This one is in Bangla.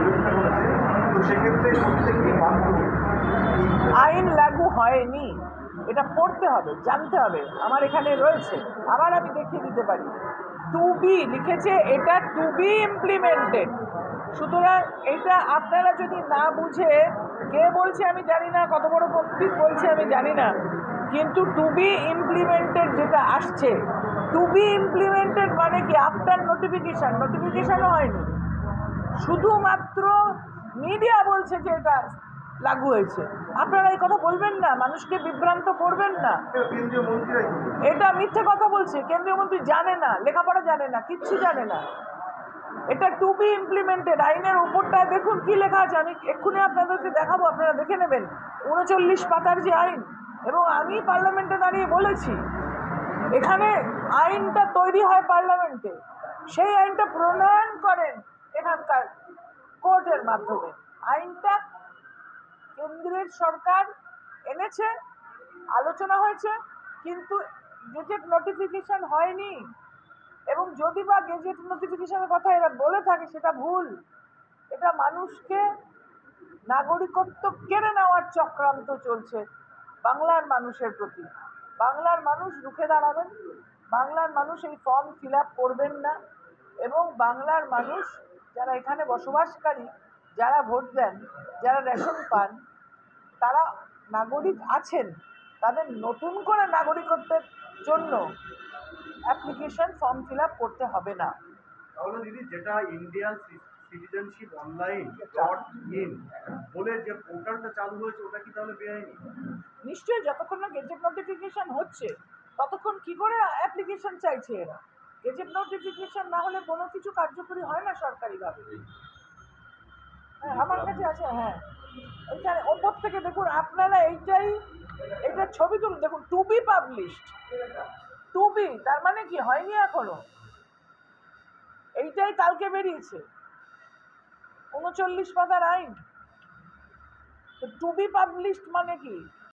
বিরোধিতা করেছে, তো সেক্ষেত্রে প্রত্যেকটি বাধ্য আইন লাগু হয়নি, এটা পড়তে হবে, জানতে হবে। আমার এখানে রয়েছে, আবার আমি দেখিয়ে দিতে পারি। টু বি লিখেছে, এটা টু বি ইমপ্লিমেন্টেড। সুতরাং এটা আপনারা যদি না বুঝে, কে বলছে আমি জানি না, কত বড় পণ্ডিত বলছে আমি জানি না, কিন্তু টু বি ইমপ্লিমেন্টেড যেটা আসছে, টু বি ইমপ্লিমেন্টেড মানে কি? আফটার নোটিফিকেশনও হয়নি, শুধুমাত্র মিডিয়া বলছে যে এটা লাগু হয়েছে। আপনারা এই কথা বলবেন না, মানুষকে বিভ্রান্ত করবেন না। কেন্দ্রীয় মন্ত্রীরাই এটা মিথ্যে কথা বলছে। কেন্দ্রীয় মন্ত্রী জানে না, লেখাপড়া জানে না, কিচ্ছু জানে না। এটা টু বি ইমপ্লিমেন্টেড। আইনের উপরটায় দেখুন কি লেখা আছে, আমি এক্ষুনি আপনাদেরকে দেখাবো, আপনারা দেখে নেবেন। 39 পাতার যে আইন, এবং আমি পার্লামেন্টে দাঁড়িয়ে বলেছি, এখানে আইনটা তৈরি হয় পার্লামেন্টে, সেই আইনটা প্রণয়ন করেন এখানকার কোর্টের মাধ্যমে। আইনটা কেন্দ্রের সরকার এনেছে, আলোচনা হয়েছে, কিন্তু গেজেট নোটিফিকেশন হয়নি। এবং যদি বা গেজেট নোটিফিকেশনের কথা এরা বলে থাকে, সেটা ভুল। এটা মানুষকে নাগরিকত্ব কেড়ে নেওয়ার চক্রান্ত চলছে বাংলার মানুষের প্রতি। বাংলার মানুষ রুখে দাঁড়াবেন, বাংলার মানুষ এই ফর্ম ফিল আপ করবেন না, এবং বাংলার মানুষ যারা এখানে বসবাসকারী, যারা ভোট দেন, যারা রেশন পান, তারা নাগরিক আছেন, তাদের নতুন করে নাগরিকত্বের জন্য অ্যাপ্লিকেশন ফর্ম ফিল আপ করতে হবে না। তাহলে দিদি, যেটা ইন্ডিয়ান সিটিজেনশিপ অনলাইন .in বলে যে পোর্টালটা চালু হয়েছে, ওটা কি তাহলে বেআইনি? নিশ্চয়ই, যতক্ষণ না গেজেট নোটিফিকেশন হচ্ছে ততক্ষণ কি করে অ্যাপ্লিকেশন চাইছে এরা? গেজেট নোটিফিকেশন না হলে কোনো কিছু কার্যকরী হয় না সরকারিভাবে। হ্যাঁ, আমার কাছে আছে। হ্যাঁ, এইখানে ওপর থেকে দেখুন আপনারা, এইটা ছবি তুলুন, দেখুন to be published. To be তার মানে কি? হয়নি এখনো, এইটাই কালকে বেরিয়েছে 39 পাতার আইন। তো টু বি পাবলিশড মানে কি?